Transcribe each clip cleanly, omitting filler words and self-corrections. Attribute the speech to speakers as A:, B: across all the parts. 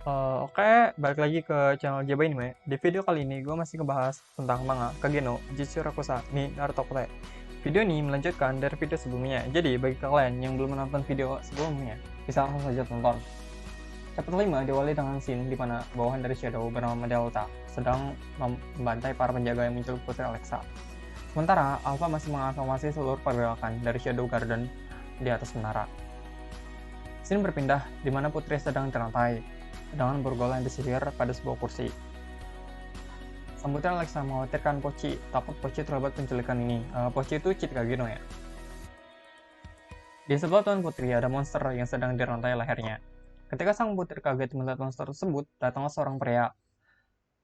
A: Oke, balik lagi ke channel Jaba Anime. Di video kali ini, gue masih ngebahas tentang manga Kageno Jitsu Rakusa ni Naruto Kure. Video ini melanjutkan dari video sebelumnya, jadi bagi kalian yang belum menonton video sebelumnya, bisa langsung saja tonton. Chapter 5 diawali dengan scene di mana bawahan dari Shadow bernama Delta sedang membantai para penjaga yang menculik Putri Alexa. Sementara, Alpha masih mengawasi seluruh pergerakan dari Shadow Garden di atas menara. Scene berpindah di mana Putri sedang terantai dengan bergolan di sisir pada sebuah kursi. Sambutan Alexa mengkhawatirkan Pochi, takut Pochi terlibat penculikan ini. Pochi itu cheat Kageno ya. Di sebelah Tuan Putri ada monster yang sedang dirantai lehernya. Ketika sang putri kaget melihat monster tersebut, datanglah seorang pria.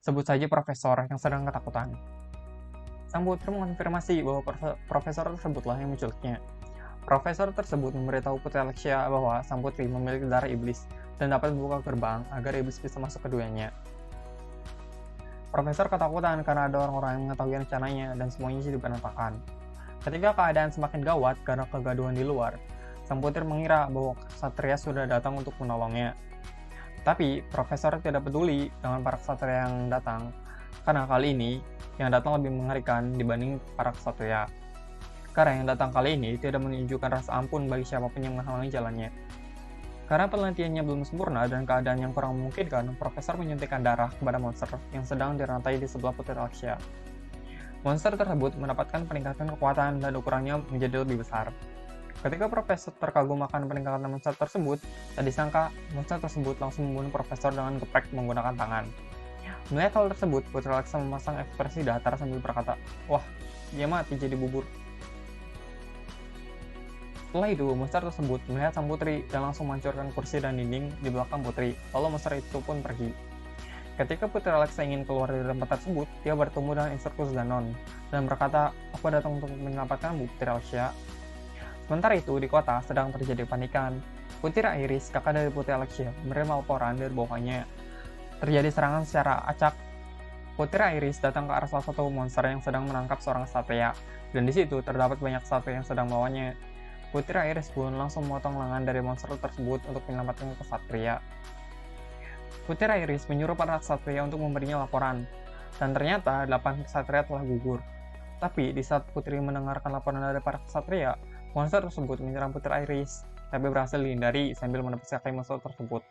A: Sebut saja profesor yang sedang ketakutan. Sang putri mengonfirmasi bahwa profesor tersebutlah yang menculiknya. Profesor tersebut memberitahu Putri Alexia bahwa sang putri memiliki darah iblis dan dapat membuka gerbang agar iblis bisa masuk ke keduanya. Profesor ketakutan karena ada orang-orang yang mengetahui rencananya dan semuanya jadi berantakan. Ketika keadaan semakin gawat karena kegaduhan di luar, sang putri mengira bahwa ksatria sudah datang untuk menolongnya. Tapi Profesor tidak peduli dengan para ksatria yang datang, karena kali ini yang datang lebih mengerikan dibanding para ksatria. Karena yang datang kali ini tidak menunjukkan rasa ampun bagi siapapun yang menghalangi jalannya. Karena penelitiannya belum sempurna dan keadaan yang kurang memungkinkan, Profesor menyuntikkan darah kepada monster yang sedang dirantai di sebelah Putri Alexia. Monster tersebut mendapatkan peningkatan kekuatan dan ukurannya menjadi lebih besar. Ketika Profesor terkagum akan peningkatan monster tersebut, tak disangka monster tersebut langsung membunuh Profesor dengan geprek menggunakan tangan. Melihat hal tersebut, Putri Alexia memasang ekspresi datar sambil berkata, "Wah, dia mati jadi bubur." Setelah itu, monster tersebut melihat sang putri dan langsung menghancurkan kursi dan dinding di belakang putri, lalu monster itu pun pergi. Ketika Putri Alexa ingin keluar dari tempat tersebut, dia bertemu dengan Instructus Danon dan berkata, "Aku datang untuk menyelamatkanmu, Putri Alexia." Sementara itu, di kota sedang terjadi panikan. Putri Iris, kakak dari Putri Alexia, menerima laporan dari bawahnya. Terjadi serangan secara acak. Putri Iris datang ke arah salah satu monster yang sedang menangkap seorang satria, dan di situ terdapat banyak satria yang sedang melawannya. Putri Iris pun langsung memotong lengan dari monster tersebut untuk menyelamatkan kesatria. Putri Iris menyuruh para kesatria untuk memberinya laporan, dan ternyata 8 kesatria telah gugur. Tapi di saat Putri mendengarkan laporan dari para kesatria, monster tersebut menyerang Putri Iris, tapi berhasil dihindari sambil menepis kaki monster tersebut.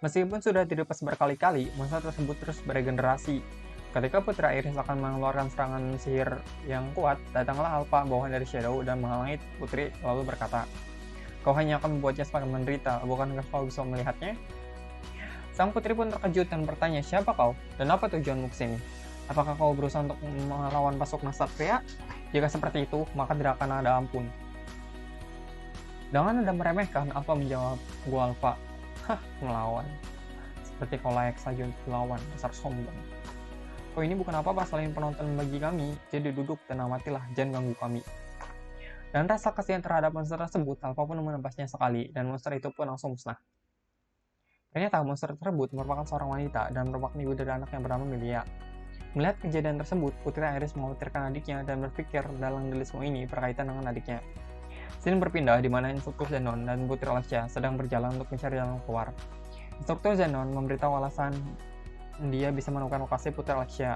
A: Meskipun sudah dilepas berkali-kali, monster tersebut terus beregenerasi. Ketika Putri Iris akan mengeluarkan serangan sihir yang kuat, datanglah Alpha bawahan dari Shadow dan menghalangi Putri lalu berkata, "Kau hanya akan membuatnya semakin menderita, bukankah kau bisa melihatnya?" Sang putri pun terkejut dan bertanya, "Siapa kau? Dan apa tujuanmu kesini? Apakah kau berusaha untuk melawan pasukan Ksatria? Jika seperti itu, maka tidak akan ada ampun." Dengan nada meremehkan, Alpha menjawab, "Gua Alpha." "Hah, melawan? Seperti kau layak saja untuk dilawan, dasar sombong. Oh, ini bukan apa-apa selain penonton bagi kami, jadi duduk dan amatilah, jangan ganggu kami." Dan rasa kasihan terhadap monster tersebut, Alpha pun menebasnya sekali, dan monster itu pun langsung musnah. Ternyata monster tersebut merupakan seorang wanita dan merupakan ibu dari anak yang bernama Melia. Melihat kejadian tersebut, Putri Iris mengkhawatirkan adiknya dan berpikir dalam semua ini berkaitan dengan adiknya. Scene berpindah di mana Instruktur Zenon dan Putri Alexia sedang berjalan untuk mencari jalan keluar. Instruktur Zenon memberitahu alasan dia bisa menemukan lokasi Putri Alexia,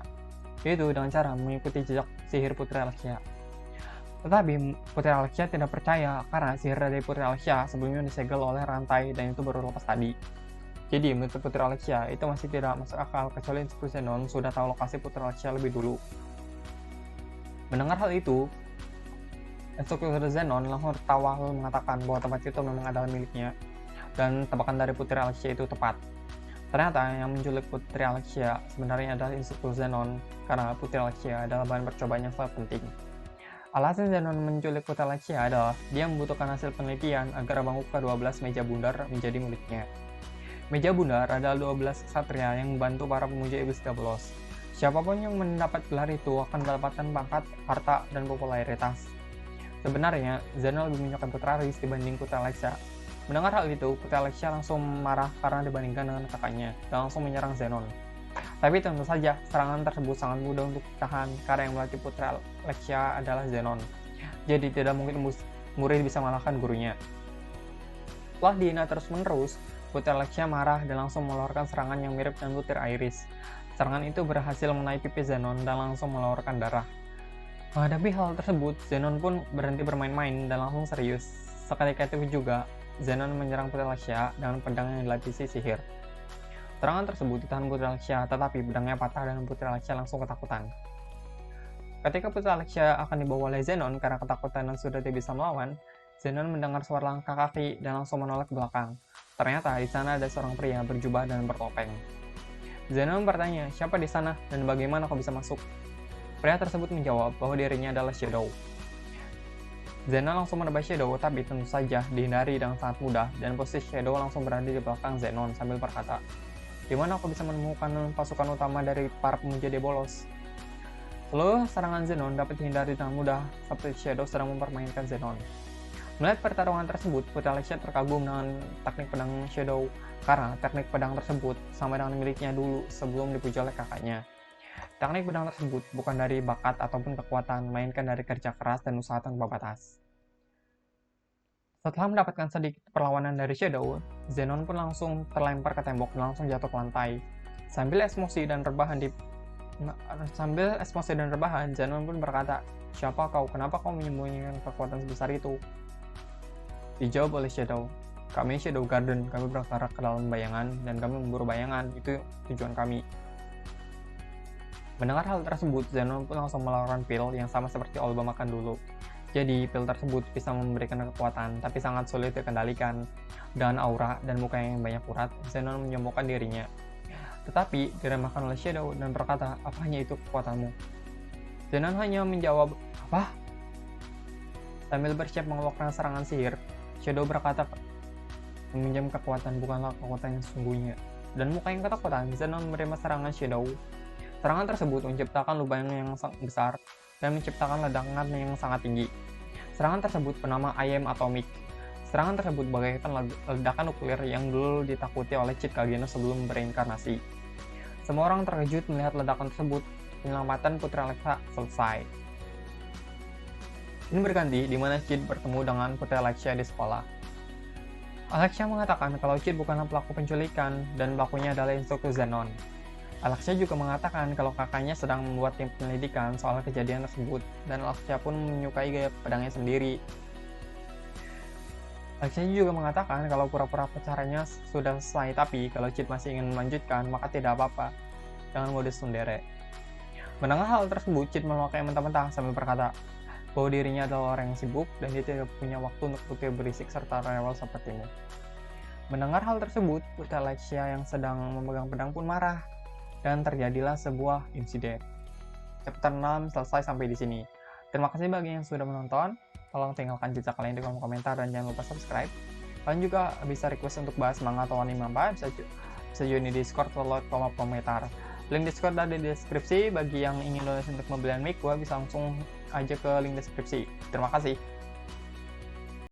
A: yaitu dengan cara mengikuti jejak sihir Putri Alexia. Tetapi Putri Alexia tidak percaya karena sihir dari Putri Alexia sebelumnya disegel oleh rantai dan itu baru lepas tadi. Jadi menurut Putri Alexia itu masih tidak masuk akal kecuali Instruktur Zenon sudah tahu lokasi Putri Alexia lebih dulu. Mendengar hal itu, Instruktur Zenon langsung tertawa lalu mengatakan bahwa tempat itu memang adalah miliknya dan tebakan dari Putri Alexia itu tepat. Ternyata yang menculik Putri Alexia sebenarnya adalah Instruktur Zenon, karena Putri Alexia adalah bahan percobaan yang sangat penting. Alasan Zenon menculik Putri Alexia adalah dia membutuhkan hasil penelitian agar bangku ke-12 meja bundar menjadi miliknya. Meja bundar adalah 12 ksatria yang membantu para pemuja iblis Dabolos. Siapapun yang mendapat gelar itu akan mendapatkan pangkat, harta, dan popularitas. Sebenarnya, Zenon lebih menyukai Putri Iris dibanding Putri Alexia. Mendengar hal itu, Putri Alexia langsung marah karena dibandingkan dengan kakaknya, dan langsung menyerang Zenon. Tapi tentu saja, serangan tersebut sangat mudah untuk ditahan karena yang melatih Putri Alexia adalah Zenon. Jadi tidak mungkin murid bisa mengalahkan gurunya. Setelah dihina terus-menerus, Putri Alexia marah dan langsung mengeluarkan serangan yang mirip dengan Putri Iris. Serangan itu berhasil mengenai pipi Zenon dan langsung mengeluarkan darah. Menghadapi hal tersebut, Zenon pun berhenti bermain-main dan langsung serius. Seketika itu juga, Zenon menyerang Putri Alexia dengan pedang yang dilapisi sihir. Serangan tersebut ditahan Putri Alexia, tetapi pedangnya patah dan Putri Alexia langsung ketakutan. Ketika Putri Alexia akan dibawa oleh Zenon karena ketakutan dan sudah tidak bisa melawan, Zenon mendengar suara langkah kaki dan langsung menoleh ke belakang. Ternyata di sana ada seorang pria berjubah dan bertopeng. Zenon bertanya, siapa di sana dan bagaimana kau bisa masuk? Pria tersebut menjawab bahwa dirinya adalah Shadow. Zenon langsung menebas Shadow, tapi tentu saja dihindari dengan sangat mudah, dan posisi Shadow langsung berada di belakang Zenon sambil berkata, "Di mana aku bisa menemukan pasukan utama dari para pemuja Debolos?" Seluruh serangan Zenon dapat dihindari dengan mudah, seperti Shadow sedang mempermainkan Zenon. Melihat pertarungan tersebut, Putri Alexia terkagum dengan teknik pedang Shadow, karena teknik pedang tersebut sama dengan miliknya dulu sebelum dipuji oleh kakaknya. Teknik pedang tersebut bukan dari bakat ataupun kekuatan, melainkan dari kerja keras dan usaha tanpa batas. Setelah mendapatkan sedikit perlawanan dari Shadow, Zenon pun langsung terlempar ke tembok dan langsung jatuh ke lantai. Sambil emosi dan rebahan, Zenon pun berkata, "Siapa kau? Kenapa kau menyembunyikan kekuatan sebesar itu?" Dijawab oleh Shadow, "Kami Shadow Garden, kami bergerak ke dalam bayangan dan kami memburu bayangan, itu tujuan kami." Mendengar hal tersebut, Zenon pun langsung melakukan pil yang sama seperti Olba makan dulu. Jadi, pil tersebut bisa memberikan kekuatan, tapi sangat sulit dikendalikan. Dengan aura dan muka yang banyak urat, Zenon menyembuhkan dirinya. Tetapi, diremehkan oleh Shadow dan berkata, "Apa hanya itu kekuatanmu?" Zenon hanya menjawab, "Apa?" Sambil bersiap mengeluarkan serangan sihir, Shadow berkata, "Meminjam kekuatan bukanlah kekuatan yang sesungguhnya." Dan muka yang ketakutan, Zenon menerima serangan Shadow. Serangan tersebut menciptakan lubang yang sangat besar dan menciptakan ledakan yang sangat tinggi. Serangan tersebut bernama IM Atomic. Serangan tersebut bagaikan ledakan nuklir yang dulu ditakuti oleh Cid Kageno sebelum bereinkarnasi. Semua orang terkejut melihat ledakan tersebut. Penyelamatan Putri Alexia selesai. Ini berganti di mana Cid bertemu dengan Putri Alexia di sekolah. Alexia mengatakan kalau Cid bukanlah pelaku penculikan dan pelakunya adalah instruktur Zenon. Alexia juga mengatakan kalau kakaknya sedang membuat tim penyelidikan soal kejadian tersebut, dan Alexia pun menyukai gaya pedangnya sendiri. Alexia juga mengatakan kalau pura-pura pacarannya sudah selesai, tapi kalau Cid masih ingin melanjutkan, maka tidak apa-apa, dengan modus tsundere. Mendengar hal tersebut, Cid melukai mentah-mentah sambil berkata bahwa dirinya adalah orang yang sibuk dan dia tidak punya waktu untuk putih berisik serta rewel sepertimu. Mendengar hal tersebut, Putri Alexia yang sedang memegang pedang pun marah. Dan terjadilah sebuah insiden. Chapter 6 selesai sampai di sini. Terima kasih bagi yang sudah menonton. Tolong tinggalkan jejak kalian di kolom komentar dan jangan lupa subscribe. Kalian juga bisa request untuk bahas manga atau anime apa, bisa join di Discord atau kolom komentar. Link Discord ada di deskripsi. Bagi yang ingin donasi untuk pembelian mic, gua bisa langsung aja ke link deskripsi. Terima kasih.